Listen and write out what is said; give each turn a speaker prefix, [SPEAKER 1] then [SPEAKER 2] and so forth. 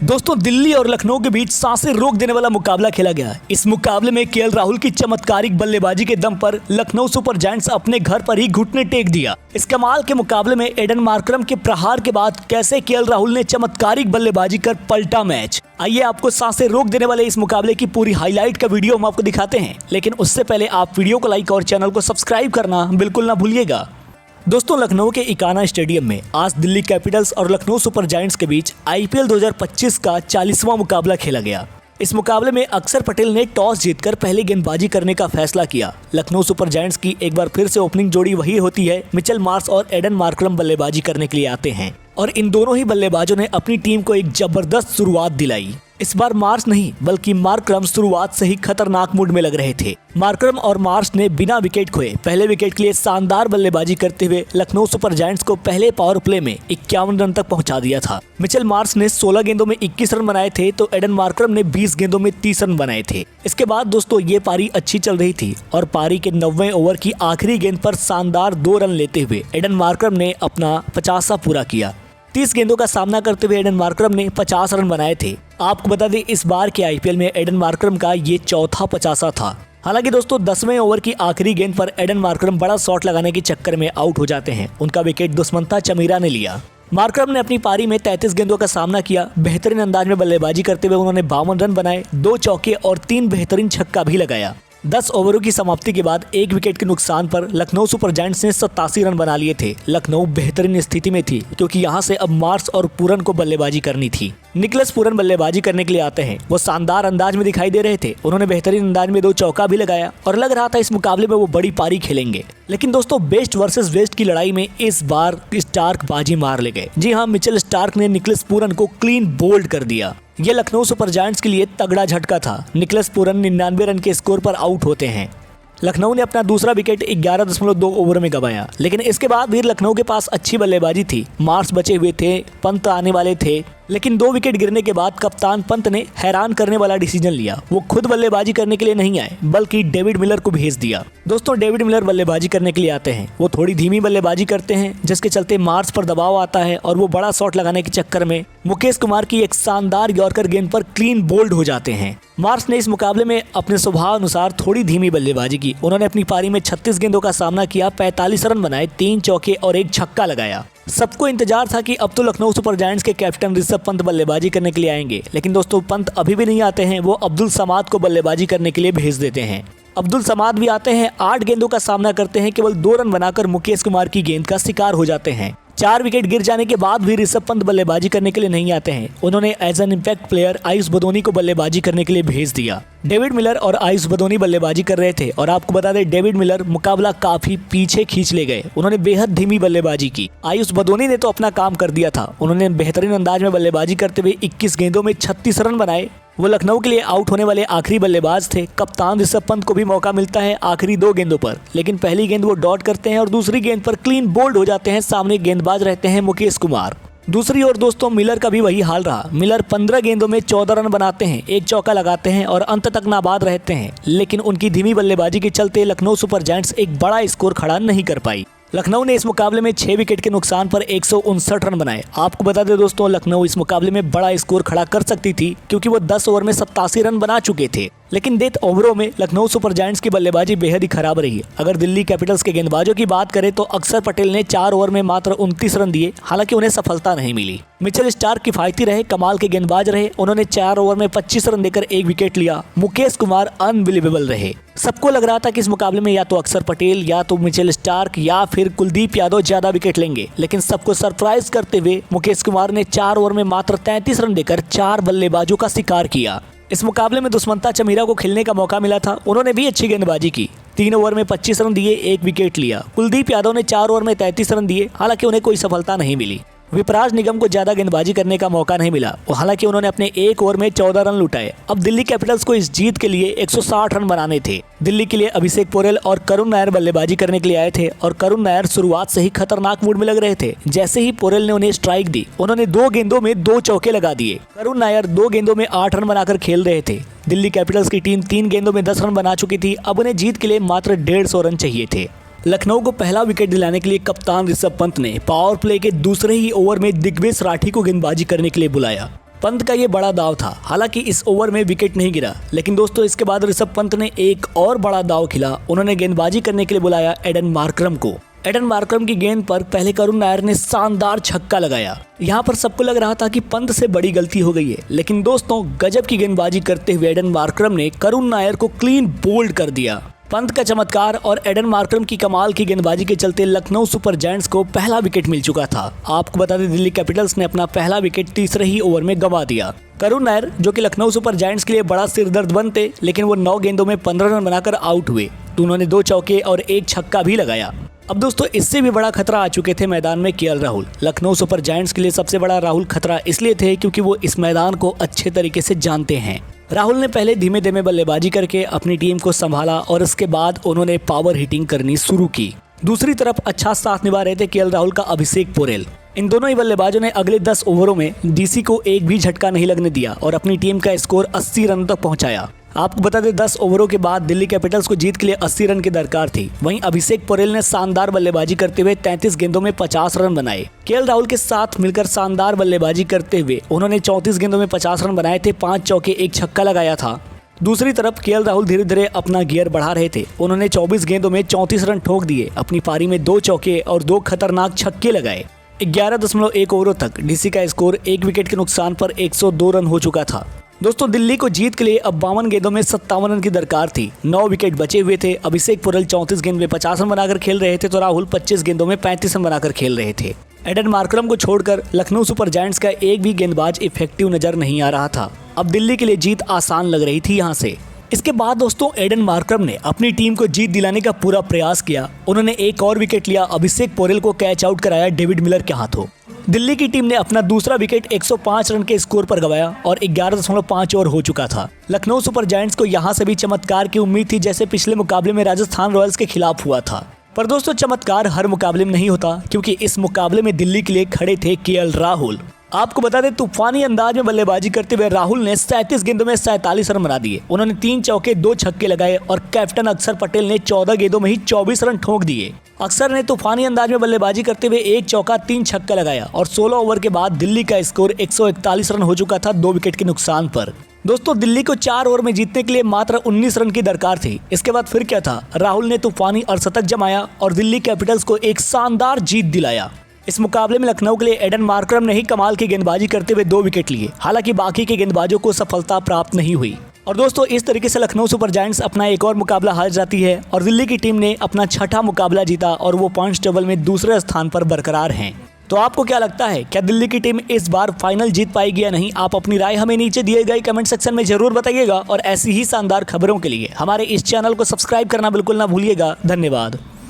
[SPEAKER 1] दोस्तों, दिल्ली और लखनऊ के बीच सांसें रोक देने वाला मुकाबला खेला गया। इस मुकाबले में केएल राहुल की चमत्कारिक बल्लेबाजी के दम पर लखनऊ सुपर जायंट्स अपने घर पर ही घुटने टेक दिया। इस कमाल के मुकाबले में एडन मार्करम के प्रहार के बाद कैसे केएल राहुल ने चमत्कारिक बल्लेबाजी कर पलटा मैच। आइए आपको सांसें रोक देने वाले इस मुकाबले की पूरी हाईलाइट का वीडियो हम आपको दिखाते हैं, लेकिन उससे पहले आप वीडियो को लाइक और चैनल को सब्सक्राइब करना बिल्कुल ना भूलिएगा। दोस्तों, लखनऊ के इकाना स्टेडियम में आज दिल्ली कैपिटल्स और लखनऊ सुपर जायंट्स के बीच आईपीएल 2025 का 40वां मुकाबला खेला गया। इस मुकाबले में अक्षर पटेल ने टॉस जीतकर पहले गेंदबाजी करने का फैसला किया। लखनऊ सुपर जायंट्स की एक बार फिर से ओपनिंग जोड़ी वही होती है। मिचेल मार्श और एडन मार्करम बल्लेबाजी करने के लिए आते हैं और इन दोनों ही बल्लेबाजों ने अपनी टीम को एक जबरदस्त शुरुआत दिलाई। इस बार मार्श नहीं बल्कि मार्करम शुरुआत से ही खतरनाक मूड में लग रहे थे। मार्करम और मार्श ने बिना विकेट खोए पहले विकेट के लिए शानदार बल्लेबाजी करते हुए लखनऊ सुपर जायंट्स को पहले पावर प्ले में 51 रन तक पहुंचा दिया था। मिचेल मार्श ने 16 गेंदों में 21 रन बनाए थे तो एडन मार्करम ने 20 गेंदों में 30 रन बनाए थे। इसके बाद दोस्तों ये पारी अच्छी चल रही थी और पारी के 90वें ओवर की आखिरी गेंद पर शानदार 2 रन लेते हुए एडन मार्करम ने अपना 50वां पूरा किया। 30 गेंदों का सामना करते हुए एडन मार्करम ने 50 रन बनाए थे। आपको बता दें इस बार के आईपीएल में एडन मार्करम का ये चौथा 50वां था। हालांकि दोस्तों 10वें ओवर की आखिरी गेंद पर एडन मार्करम बड़ा शॉट लगाने के चक्कर में आउट हो जाते हैं। उनका विकेट दुष्मंता चमीरा ने लिया। मार्करम ने अपनी पारी में 33 गेंदों का सामना किया। बेहतरीन अंदाज में बल्लेबाजी करते हुए उन्होंने 52 रन बनाए, 2 चौके और 3 बेहतरीन छक्का भी लगाया। 10 ओवरों की समाप्ति के बाद 1 विकेट के नुकसान पर लखनऊ सुपर जायंट्स ने 87 रन बना लिए थे। लखनऊ बेहतरीन स्थिति में थी क्योंकि यहां से अब मार्श और पूरन को बल्लेबाजी करनी थी। निकलस पूरन बल्लेबाजी करने के लिए आते हैं। वो शानदार अंदाज में दिखाई दे रहे थे। उन्होंने बेहतरीन अंदाज में 2 चौका भी लगाया और लग रहा था इस मुकाबले में वो बड़ी पारी खेलेंगे। लेकिन दोस्तों बेस्ट वर्सेस वेस्ट की लड़ाई में इस बार स्टार्क बाजी मार ले गए। जी हाँ, मिचेल स्टार्क ने निकलस पूरन को क्लीन बोल्ड कर दिया। ये लखनऊ सुपर जायंट्स के लिए तगड़ा झटका था। निकलस पूरन 99 रन के स्कोर पर आउट होते हैं। लखनऊ ने अपना दूसरा विकेट 11.2 ओवर में गंवाया, लेकिन इसके बाद भी लखनऊ के पास अच्छी बल्लेबाजी थी। मार्श बचे हुए थे, पंत आने वाले थे, लेकिन 2 विकेट गिरने के बाद कप्तान पंत ने हैरान करने वाला डिसीजन लिया। वो खुद बल्लेबाजी करने के लिए नहीं आए बल्कि डेविड मिलर को भेज दिया। दोस्तों डेविड मिलर बल्लेबाजी करने के लिए आते हैं। वो थोड़ी धीमी बल्लेबाजी करते हैं जिसके चलते मार्श पर दबाव आता है और वो बड़ा शॉट लगाने के चक्कर में मुकेश कुमार की एक शानदार यॉर्कर गेंद पर क्लीन बोल्ड हो जाते हैं। मार्श ने इस मुकाबले में अपने स्वभाव अनुसार थोड़ी धीमी बल्लेबाजी की। उन्होंने अपनी पारी में 36 गेंदों का सामना किया, 45 रन बनाए, 3 चौके और 1 छक्का लगाया। सबको इंतजार था कि अब तो लखनऊ सुपर जायंट्स के कैप्टन ऋषभ पंत बल्लेबाजी करने के लिए आएंगे, लेकिन दोस्तों पंत अभी भी नहीं आते हैं। वो अब्दुल समाद को बल्लेबाजी करने के लिए भेज देते हैं। अब्दुल समाद भी आते हैं, 8 गेंदों का सामना करते हैं, केवल 2 रन बनाकर मुकेश कुमार की गेंद का शिकार हो जाते हैं। 4 विकेट गिर जाने के बाद भी ऋषभ पंत बल्लेबाजी करने के लिए नहीं आते हैं। उन्होंने as an impact player Ayush Badoni को बल्लेबाजी करने के लिए भेज दिया। डेविड मिलर और आयुष बदोनी बल्लेबाजी कर रहे थे और आपको बता दें डेविड मिलर मुकाबला काफी पीछे खींच ले गए। उन्होंने बेहद धीमी बल्लेबाजी की। आयुष बदोनी ने तो अपना काम कर दिया था। उन्होंने बेहतरीन अंदाज में बल्लेबाजी करते हुए 21 गेंदों में 36 रन बनाए। वो लखनऊ के लिए आउट होने वाले आखिरी बल्लेबाज थे। कप्तान ऋषभ पंत को भी मौका मिलता है आखिरी 2 गेंदों पर, लेकिन पहली गेंद वो डॉट करते हैं और दूसरी गेंद पर क्लीन बोल्ड हो जाते हैं। सामने गेंदबाज रहते हैं मुकेश कुमार। दूसरी ओर दोस्तों मिलर का भी वही हाल रहा। मिलर 15 गेंदों में 14 रन बनाते हैं, 1 चौका लगाते हैं और अंत तक नाबाद रहते हैं, लेकिन उनकी धीमी बल्लेबाजी के चलते लखनऊ सुपर जायंट्स एक बड़ा स्कोर खड़ा नहीं कर पाई। लखनऊ ने इस मुकाबले में 6 विकेट के नुकसान पर 159 रन बनाए। आपको बता दें दोस्तों लखनऊ इस मुकाबले में बड़ा स्कोर खड़ा कर सकती थी क्योंकि वो 10 ओवर में 87 रन बना चुके थे, लेकिन डेथ ओवरों में लखनऊ सुपर जायंट्स की बल्लेबाजी बेहद ही खराब रही। अगर दिल्ली कैपिटल्स के गेंदबाजों की बात करें तो अक्षर पटेल ने 4 ओवर में मात्र 29 रन दिए, हालांकि उन्हें सफलता नहीं मिली। मिचेल स्टार्क किफायती रहे, कमाल के गेंदबाज रहे। उन्होंने 4 ओवर में 25 रन देकर 1 विकेट लिया। मुकेश कुमार अनबिलीवेबल रहे। सबको लग रहा था कि इस मुकाबले में या तो अक्षर पटेल या तो मिचेल स्टार्क या फिर कुलदीप यादव ज्यादा विकेट लेंगे, लेकिन सबको सरप्राइज करते हुए मुकेश कुमार ने 4 ओवर में मात्र 33 रन देकर 4 बल्लेबाजों का शिकार किया। इस मुकाबले में दुष्मंता चमीरा को खेलने का मौका मिला था। उन्होंने भी अच्छी गेंदबाजी की। 3 ओवर में 25 रन दिए, 1 विकेट लिया। कुलदीप यादव ने 4 ओवर में 33 रन दिए, हालांकि उन्हें कोई सफलता नहीं मिली। विपराज निगम को ज्यादा गेंदबाजी करने का मौका नहीं मिला, हालांकि उन्होंने अपने 1 ओवर में 14 रन लुटाए। अब दिल्ली कैपिटल्स को इस जीत के लिए 160 रन बनाने थे। दिल्ली के लिए अभिषेक पोरेल और करुण नायर बल्लेबाजी करने के लिए आए थे और करुण नायर शुरुआत से ही खतरनाक मूड में लग रहे थे। जैसे ही पोरेल ने उन्हें स्ट्राइक दी, उन्होंने 2 गेंदों में 2 चौके लगा दिए। करुण नायर 2 गेंदों में 8 रन बनाकर खेल रहे थे। दिल्ली कैपिटल्स की टीम 3 गेंदों में 10 रन बना चुकी थी। अब उन्हें जीत के लिए मात्र 150 रन चाहिए थे। लखनऊ को पहला विकेट दिलाने के लिए कप्तान ऋषभ पंत ने पावर प्ले के दूसरे ही ओवर में दिग्वेश राठी को गेंदबाजी करने के लिए बुलाया। पंत का ये बड़ा दाव था। हालांकि इस ओवर में विकेट नहीं गिरा, लेकिन दोस्तों इसके बाद ऋषभ पंत ने एक और बड़ा दाव खेला। उन्होंने गेंदबाजी करने के लिए बुलाया एडन मार्करम को। एडन मार्करम की गेंद पर पहले करुण नायर ने शानदार छक्का लगाया। यहाँ पर सबको लग रहा था कि पंत से बड़ी गलती हो गई है, लेकिन दोस्तों गजब की गेंदबाजी करते हुए एडन मार्करम ने करुण नायर को क्लीन बोल्ड कर दिया। पंत का चमत्कार और एडन मार्करम की कमाल की गेंदबाजी के चलते लखनऊ सुपर जायंट्स को पहला विकेट मिल चुका था। आपको बता दें दिल्ली कैपिटल्स ने अपना पहला विकेट तीसरे ही ओवर में गंवा दिया। करुण नायर जो कि लखनऊ सुपर जायंट्स के लिए बड़ा सिरदर्द बनते, लेकिन वो 9 गेंदों में 15 रन बनाकर आउट हुए। तो उन्होंने 2 चौके और 1 छक्का भी लगाया। अब दोस्तों इससे भी बड़ा खतरा आ चुके थे मैदान में KL Rahul. Lucknow super giants के लिए सबसे बड़ा राहुल खतरा इसलिए थे क्योंकि वो इस मैदान को अच्छे तरीके से जानते हैं। राहुल ने पहले धीमे धीमे बल्लेबाजी करके अपनी टीम को संभाला और इसके बाद उन्होंने पावर हिटिंग करनी शुरू की। दूसरी तरफ अच्छा साथ निभा रहे थे केएल राहुल का अभिषेक पोरेल। इन दोनों ही बल्लेबाजों ने अगले 10 ओवरों में डीसी को एक भी झटका नहीं लगने दिया और अपनी टीम का स्कोर 80 रन तक पहुंचाया। आपको बता दें 10 ओवरों के बाद दिल्ली कैपिटल्स को जीत के लिए 80 रन की दरकार थी। वहीं अभिषेक पोरेल ने शानदार बल्लेबाजी करते हुए 33 गेंदों में 50 रन बनाए। केएल राहुल के साथ मिलकर शानदार बल्लेबाजी करते हुए उन्होंने 34 गेंदों में 50 रन बनाए थे, 5 चौके 1 छक्का लगाया था। दूसरी तरफ केएल राहुल धीरे धीरे अपना गियर बढ़ा रहे थे। उन्होंने 24 गेंदों में 34 रन ठोक दिए। अपनी पारी में 2 चौके और 2 खतरनाक छक्के लगाए। 11.1 ओवरों तक डीसी का स्कोर 1 विकेट के नुकसान पर 102 रन हो चुका था। दोस्तों दिल्ली को जीत के लिए अब 52 गेंदों में 57 रन की दरकार थी। 9 विकेट बचे हुए थे। अभिषेक पोरेल 34 गेंद में 50 रन बनाकर खेल रहे थे तो राहुल 25 गेंदों में 35 रन बनाकर खेल रहे थे। एडन मार्करम को छोड़कर लखनऊ सुपर जायंट्स का एक भी गेंदबाज इफेक्टिव नजर नहीं आ रहा था। अब दिल्ली के लिए जीत आसान लग रही थी यहाँ से। इसके बाद दोस्तों एडन मार्करम ने अपनी टीम को जीत दिलाने का पूरा प्रयास किया। उन्होंने एक और विकेट लिया। अभिषेक पोरेल को कैच आउट कराया डेविड मिलर के हाथों। दिल्ली की टीम ने अपना दूसरा विकेट 105 रन के स्कोर पर गंवाया और 11.5 ओवर हो चुका था। लखनऊ सुपर जायंट्स को यहां से भी चमत्कार की उम्मीद थी, जैसे पिछले मुकाबले में राजस्थान रॉयल्स के खिलाफ हुआ था। पर दोस्तों चमत्कार हर मुकाबले में नहीं होता, क्योंकि इस मुकाबले में दिल्ली के लिए खड़े थे केएल राहुल। आपको बता दें तूफानी अंदाज में बल्लेबाजी करते हुए राहुल ने 37 गेंदों में 47 रन बना दिए। उन्होंने 3 चौके 2 छक्के लगाए और कैप्टन अक्षर पटेल ने 14 गेंदों में ही 24 रन ठोक दिए। अक्षर ने तूफानी अंदाज में बल्लेबाजी करते हुए 1 चौका 3 छक्का लगाया और 16 ओवर के बाद दिल्ली का स्कोर 141 रन हो चुका था 2 विकेट के नुकसान पर। दोस्तों दिल्ली को 4 ओवर में जीतने के लिए मात्र 19 रन की दरकार थी। इसके बाद फिर क्या था, राहुल ने तूफानी अर्धशतक जमाया और दिल्ली कैपिटल्स को एक शानदार जीत दिलाया। इस मुकाबले में लखनऊ के लिए एडन मार्करम ने ही कमाल की गेंदबाजी करते हुए 2 विकेट लिए। हालांकि बाकी के गेंदबाजों को सफलता प्राप्त नहीं हुई। और दोस्तों इस तरीके से लखनऊ सुपर जायंट्स अपना एक और मुकाबला हार जाती है और दिल्ली की टीम ने अपना 6ठा मुकाबला जीता और वो पॉइंट्स टेबल में दूसरे स्थान पर बरकरार हैं। तो आपको क्या लगता है, क्या दिल्ली की टीम इस बार फाइनल जीत पाएगी या नहीं? आप अपनी राय हमें नीचे दिए गए कमेंट सेक्शन में जरूर बताइएगा और ऐसी ही शानदार खबरों के लिए हमारे इस चैनल को सब्सक्राइब करना बिल्कुल ना भूलिएगा। धन्यवाद।